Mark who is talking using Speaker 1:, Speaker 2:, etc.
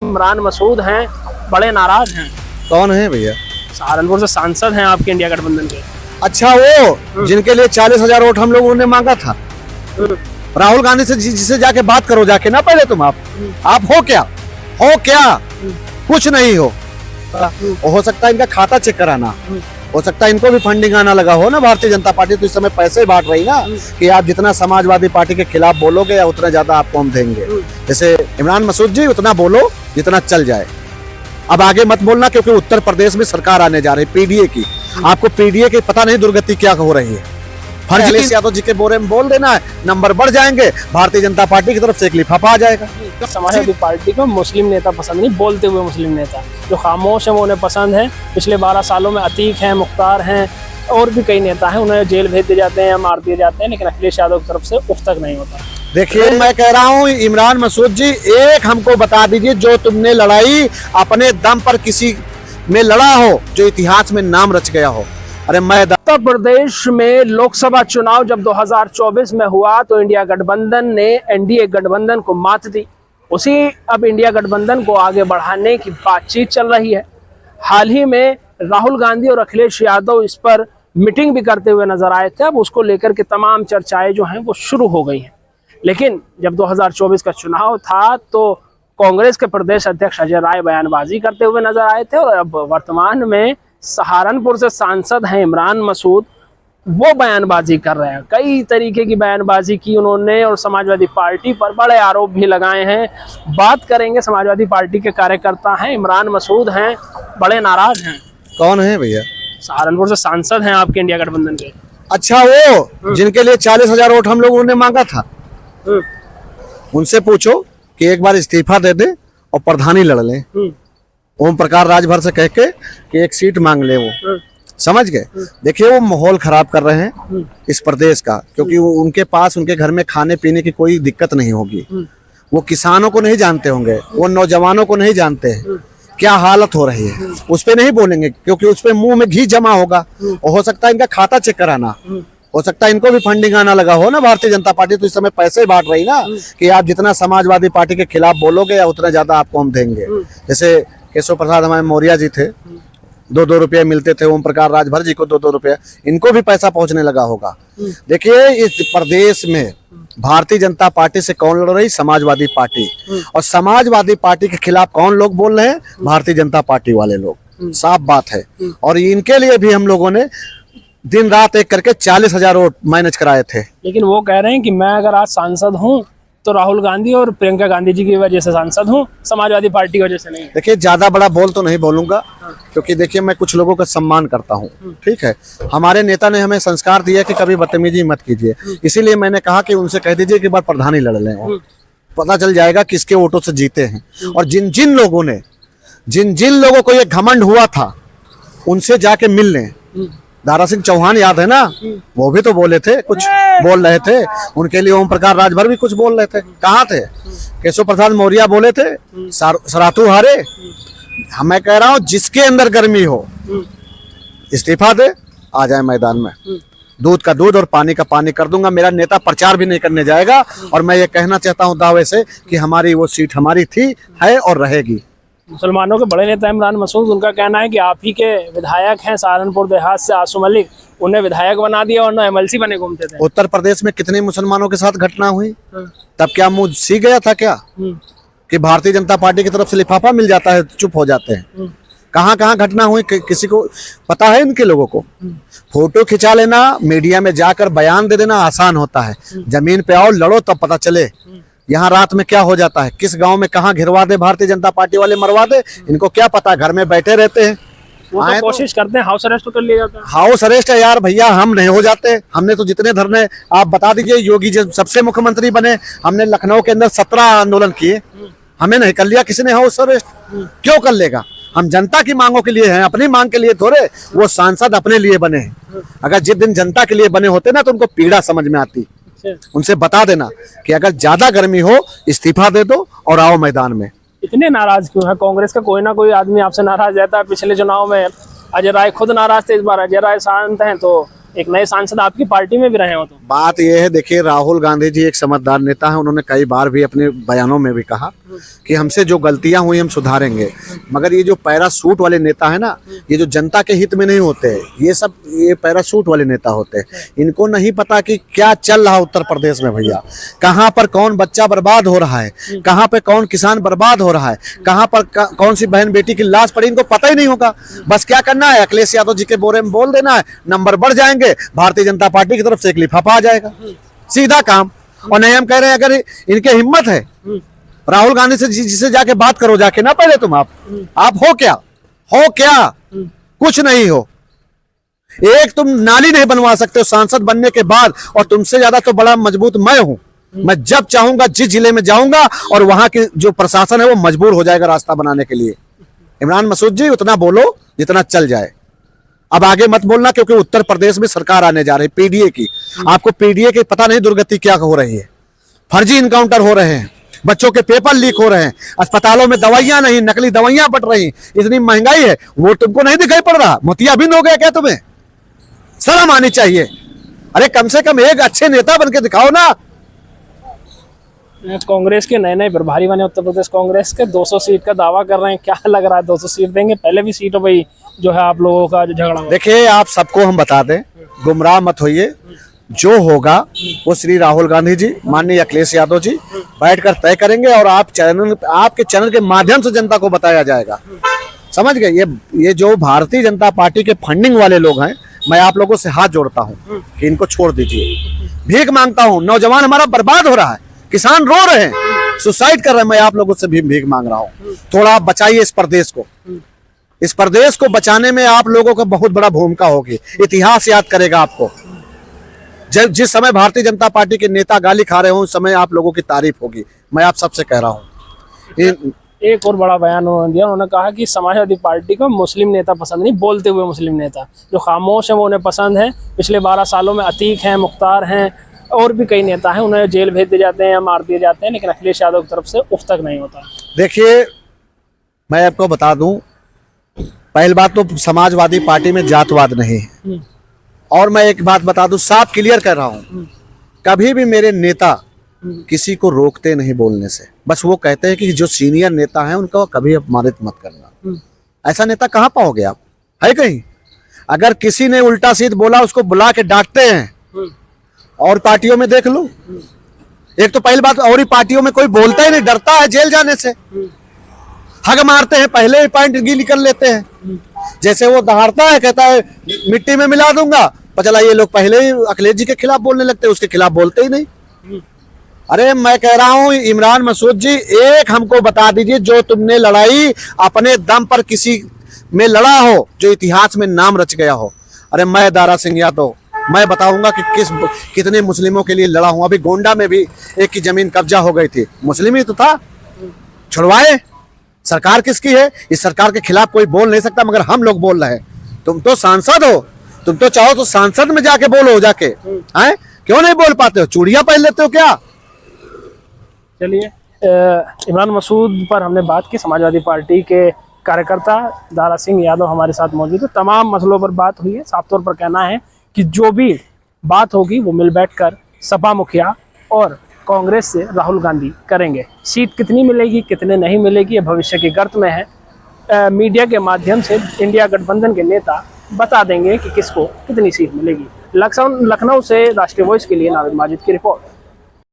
Speaker 1: इमरान मसूद हैं, बड़े नाराज हैं।
Speaker 2: कौन है भैया?
Speaker 1: सहारनपुर से सांसद हैं आपके इंडिया गठबंधन के।
Speaker 2: अच्छा, वो जिनके लिए 40,000 वोट हम लोगों ने मांगा था। राहुल गांधी से जिसे जाके बात करो जाके ना पहले तुम। आप हो क्या? कुछ नहीं हो सकता है इनका खाता चेक कराना, हो सकता है इनको भी फंडिंग आना लगा हो ना। भारतीय जनता पार्टी तो इस समय पैसे बांट रही ना कि आप जितना समाजवादी पार्टी के खिलाफ बोलोगे या उतना ज्यादा आपको हम देंगे। जैसे इमरान मसूद जी उतना बोलो जितना चल जाए, अब आगे मत बोलना, क्योंकि उत्तर प्रदेश में सरकार आने जा रही है पीडीए की। आपको पीडीए की पता नहीं दुर्गति क्या हो रही है। अखिलेश यादव जी के बारे में बोल देना है, नंबर बढ़ जाएंगे, भारतीय जनता पार्टी की तरफ से एक लिफाफा आ जाएगा।
Speaker 1: समाजवादी पार्टी को मुस्लिम नेता पसंद नहीं, बोलते हुए मुस्लिम नेता जो खामोश है वो उन्हें पसंद है। पिछले 12 सालों में अतीक हैं, मुख्तार हैं और भी कई नेता हैं, उन्हें जेल भेज दिए जाते हैं या मार दिए जाते हैं, लेकिन अखिलेश यादव की तरफ से उफ तक नहीं होता।
Speaker 2: देखिए, मैं कह रहा हूँ इमरान मसूद जी, एक हमको बता दीजिए जो तुमने लड़ाई अपने दम पर किसी में लड़ा हो जो इतिहास में नाम रच गया हो। अरे मैं
Speaker 1: उत्तर प्रदेश में लोकसभा चुनाव जब 2024 में हुआ तो इंडिया गठबंधन ने एनडीए गठबंधन को मात दी। उसी अब इंडिया गठबंधन को आगे बढ़ाने की बातचीत चल रही है। हाल ही में राहुल गांधी और अखिलेश यादव इस पर मीटिंग भी करते हुए नजर आए थे। अब उसको लेकर के तमाम चर्चाएं जो हैं वो शुरू हो गई हैं। लेकिन जब 2024 का चुनाव था तो कांग्रेस के प्रदेश अध्यक्ष अजय राय बयानबाजी करते हुए नजर आए थे, और अब वर्तमान में सहारनपुर से सांसद हैं इमरान मसूद, वो बयानबाजी कर रहे हैं। कई तरीके की बयानबाजी की उन्होंने और समाजवादी पार्टी पर बड़े आरोप भी लगाए हैं। बात करेंगे, समाजवादी पार्टी के कार्यकर्ता हैं, इमरान मसूद हैं, बड़े नाराज हैं।
Speaker 2: कौन है भैया?
Speaker 1: सहारनपुर से सांसद हैं आपके इंडिया गठबंधन के।
Speaker 2: अच्छा, वो जिनके लिए 40,000 वोट हम लोगों ने मांगा था, उनसे पूछो कि एक बार इस्तीफा दे दे और प्रधानी लड़ ले। ओम प्रकाश राजभर से कह के कि एक सीट मांग ले, वो समझ गए। देखिए, वो माहौल खराब कर रहे हैं इस प्रदेश का, क्योंकि उनके पास उनके घर में खाने पीने की कोई दिक्कत नहीं होगी। वो किसानों को नहीं जानते होंगे, वो नौजवानों को नहीं जानते हैं क्या हालत हो रही है। उस पर नहीं बोलेंगे क्योंकि उस पर मुंह में घी जमा होगा। और हो सकता है इनका खाता चेक कराना, हो सकता है इनको भी फंडिंग आना लगा हो ना। भारतीय जनता पार्टी तो इस समय पैसे बांट रही ना कि आप जितना समाजवादी पार्टी के खिलाफ बोलोगे या उतना ज्यादा आपको हम देंगे। जैसे केशव प्रसाद हमारे मौर्य जी थे, 2-2 रुपये मिलते थे। ओम प्रकाश राजभर जी को 2-2 रुपये, इनको भी पैसा पहुंचने लगा होगा। देखिए, इस प्रदेश में भारतीय जनता पार्टी से कौन लड़ रही? समाजवादी पार्टी। और समाजवादी पार्टी के खिलाफ कौन लोग बोल रहे हैं? भारतीय जनता पार्टी वाले लोग। साफ बात है। और इनके लिए भी हम लोगों ने दिन रात एक करके 40,000 वोट मैनेज कराए थे। लेकिन
Speaker 1: वो कह रहे हैं कि मैं अगर आज सांसद हूँ तो राहुल गांधी और प्रियंका गांधी जी की वजह से सांसद हूँ, समाजवादी पार्टी की वजह से नहीं।
Speaker 2: देखिए, ज्यादा बड़ा बोल तो नहीं बोलूंगा, क्योंकि देखिए मैं कुछ लोगों का सम्मान करता हूँ, ठीक है। हमारे नेता ने हमें संस्कार दिया कि कभी बदतमीजी मत कीजिए, इसीलिए मैंने कहा कि उनसे कह दीजिए कि बार प्रधानी लड़ लें, पता चल जाएगा किसके वोटों से जीते हैं। और जिन जिन लोगों को ये घमंड हुआ था उनसे जाके मिल लें। दारा सिंह चौहान याद है ना, वो भी तो बोले थे, कुछ बोल रहे थे। उनके लिए ओम प्रकाश राजभर भी कुछ बोल रहे थे। कहाँ थे? केशव प्रसाद मौर्य बोले थे, सरातू हारे। मैं कह रहा हूँ जिसके अंदर गर्मी हो इस्तीफा दे, आ जाए मैदान में। दूध का दूध और पानी का पानी कर दूंगा। मेरा नेता प्रचार भी नहीं करने जाएगा। और मैं ये कहना चाहता हूँ दावे से कि हमारी वो सीट हमारी थी, है और रहेगी।
Speaker 1: मुसलमानों के बड़े नेता इमरान मसूद, उनका कहना है कि आप ही के विधायक हैं सहारनपुर देहात से आसू मलिक, उन्हें विधायक बना दिया और न एमएलसी बने घूमते थे।
Speaker 2: उत्तर प्रदेश में कितने मुसलमानों के साथ घटना हुई, तब क्या मुंह सीख गया था क्या कि भारतीय जनता पार्टी की तरफ से लिफाफा मिल जाता है, चुप हो जाते हैं? कहाँ कहाँ घटना हुई किसी को पता है? इनके लोगों को फोटो खिंचा लेना, मीडिया में जाकर बयान दे देना आसान होता है। जमीन पे आओ, लड़ो, तब पता चले यहाँ रात में क्या हो जाता है, किस गांव में कहाँ घिरवा दे भारतीय जनता पार्टी वाले, मरवा दे, इनको क्या पता। घर में बैठे रहते हैं,
Speaker 1: वो तो कोशिश करते हैं, हाउस अरेस्ट तो कर लिया जाता है।
Speaker 2: हाउस अरेस्ट है यार भैया, हम नहीं हो जाते। हमने तो जितने धरने आप बता दीजिए, योगी जब सबसे मुख्यमंत्री बने, हमने लखनऊ के अंदर 17 आंदोलन किए, हमें नहीं कर लिया किसी ने हाउस अरेस्ट। क्यों कर लेगा? हम जनता की मांगों के लिए हैं, अपनी मांग के लिए थोड़े। वो सांसद अपने लिए बने हैं। अगर जिस दिन जनता के लिए बने होते ना तो उनको पीड़ा समझ में आती। उनसे बता देना कि अगर ज्यादा गर्मी हो इस्तीफा दे दो और आओ मैदान में।
Speaker 1: इतने नाराज क्यों है? कांग्रेस का कोई ना कोई आदमी आपसे नाराज रहता है। पिछले चुनाव में अजय राय खुद नाराज थे, इस बार अजय राय शांत हैं तो एक नए सांसद आपकी पार्टी में भी रहे हो तो।
Speaker 2: बात यह है, देखिए राहुल गांधी जी एक समझदार नेता है। उन्होंने कई बार भी अपने बयानों में भी कहा कि हमसे जो गलतियां हुई हम सुधारेंगे। मगर ये जो पैरासूट वाले नेता है ना, ये जो जनता के हित में नहीं होते, ये पैरासूट वाले नेता होते हैं। इनको नहीं पता कि क्या चल रहा है उत्तर प्रदेश में भैया, कहाँ पर कौन बच्चा बर्बाद हो रहा है, कहाँ पे कौन किसान बर्बाद हो रहा है, कहाँ पर कौन सी बहन बेटी की लाश पड़ी, इनको पता ही नहीं होगा। बस क्या करना है, अखिलेश यादव जी के बोरे में बोल देना है, नंबर बढ़ जाएंगे, भारतीय जनता पार्टी की तरफ से एक लिफाफा आ जाएगा, सीधा काम। और नहीं, हम कह रहे हैं अगर इनके हिम्मत है, राहुल गांधी से जिसे जाके बात करो जाके ना, पहले तुम आप हो क्या कुछ नहीं हो। एक तुम नाली नहीं बनवा सकते हो सांसद बनने के बाद, और तुमसे ज्यादा तो बड़ा मजबूत मैं हूं। मैं जब चाहूंगा जिस जिले में जाऊंगा और वहां की जो प्रशासन है वो मजबूर हो जाएगा रास्ता बनाने के लिए। इमरान मसूद जी उतना बोलो जितना चल जाए, अब आगे मत बोलना, क्योंकि उत्तर प्रदेश में सरकार आने जा रही है पीडीए की। आपको पीडीए की पता नहीं दुर्गति क्या हो रही है, फर्जी इनकाउंटर हो रहे हैं, बच्चों के पेपर लीक हो रहे हैं, अस्पतालों में दवाइयां नहीं, नकली दवाइयां बट रही, इतनी महंगाई है, वो तुमको नहीं दिखाई पड़ रहा? मोतियाबिंद हो गया क्या तुम्हें? शर्म आनी चाहिए। अरे कम से कम एक अच्छे नेता बन के दिखाओ ना।
Speaker 1: कांग्रेस के नए नए प्रभारी बने उत्तर प्रदेश कांग्रेस के, 200 सीट का दावा कर रहे हैं, क्या लग रहा है 200 सीट देंगे? पहले भी सीटों पे जो है आप लोगों का जो झगड़ा हुआ।
Speaker 2: देखिए आप सबको हम बता दें, गुमराह मत होइए, जो होगा वो श्री राहुल गांधी जी, माननीय अखिलेश यादव जी बैठकर तय करेंगे, और आपके चैनल के माध्यम से जनता को बताया जाएगा। समझ गए? ये जो भारतीय जनता पार्टी के फंडिंग वाले लोग हैं, मैं आप लोगों से हाथ जोड़ता हूं कि इनको छोड़ दीजिए। भीख मांगता हूं, नौजवान हमारा बर्बाद हो रहा है, किसान रो रहे हैं, सुसाइड कर रहे हैं, मैं आप लोगों से भी भीख मांग रहा हूं। थोड़ा आप बचाइए इस प्रदेश को। इस प्रदेश को बचाने में आप लोगों का बहुत बड़ा भूमिका होगी, इतिहास याद करेगा आपको। जिस समय भारतीय जनता पार्टी के नेता गाली खा रहे हो, उस समय आप लोगों की तारीफ होगी, मैं आप सबसे कह रहा हूँ।
Speaker 1: एक और बड़ा बयान उन्होंने दिया, उन्होंने कहा कि समाजवादी पार्टी को मुस्लिम नेता पसंद नहीं, बोलते हुए मुस्लिम नेता, जो खामोश है वो उन्हें पसंद है। पिछले 12 सालों में अतीक हैं, मुख्तार हैं, और भी कई नेता हैं, उन्हें जेल भेज दिए जाते हैं या मार दिए जाते हैं, लेकिन अखिलेश यादव की तरफ से उफ तक नहीं होता।
Speaker 2: देखिए मैं आपको बता दूं, पहली बात तो समाजवादी पार्टी में जातवाद नहीं है, और मैं एक बात बता दूं, साफ क्लियर कर रहा हूं, कभी भी मेरे नेता किसी को रोकते नहीं बोलने से। बस वो कहते हैं कि जो सीनियर नेता हैं उनको कभी अपमानित मत करना। ऐसा नेता कहाँ पाओगे आप? है कहीं? अगर किसी ने उल्टा सीध बोला उसको बुला के डांटते हैं, और पार्टियों में देख लो, एक तो पहली बात, और ही पार्टियों में कोई बोलता ही नहीं, डरता है जेल जाने से, हग मारते हैं, पहले ही पॉइंट गीली कर लेते हैं। जैसे वो दहाड़ता है, कहता है मिट्टी में मिला दूंगा, पता चला ये लोग पहले ही अखिलेश जी के खिलाफ बोलने लगते हैं, उसके खिलाफ बोलते ही नहीं। अरे मैं कह रहा हूं इमरान मसूद जी, एक हमको बता दीजिए जो तुमने लड़ाई अपने दम पर किसी में लड़ा हो, जो इतिहास में नाम रच गया हो। अरे मैं दारा सिंह यादव, मैं बताऊंगा कि कितने मुस्लिमों के लिए लड़ा हूं। अभी गोंडा में भी एक की जमीन कब्जा हो गई थी, मुस्लिम ही तो था, छुड़वाए। सरकार किसकी है? इस सरकार के खिलाफ कोई बोल नहीं सकता, मगर हम लोग बोल रहे हैं। तुम तो सांसद हो, तुम तो चाहो तो सांसद में जाके बोलो, जाके हैं, क्यों नहीं बोल पाते हो? चूड़ियां पहन लेते हो क्या?
Speaker 1: चलिए, इमरान मसूद पर हमने बात की। समाजवादी पार्टी के कार्यकर्ता दारा सिंह यादव हमारे साथ मौजूद है, तमाम मसलों पर बात हुई है। साफ तौर पर कहना है कि जो भी बात होगी वो मिल बैठकर सपा मुखिया और कांग्रेस से राहुल गांधी करेंगे। सीट कितनी मिलेगी, कितने नहीं मिलेगी, ये भविष्य की गर्त में है। मीडिया के माध्यम से इंडिया गठबंधन के नेता बता देंगे कि किसको कितनी सीट मिलेगी। लखनऊ से राष्ट्रीय वॉइस के लिए नाविद माजिद की रिपोर्ट।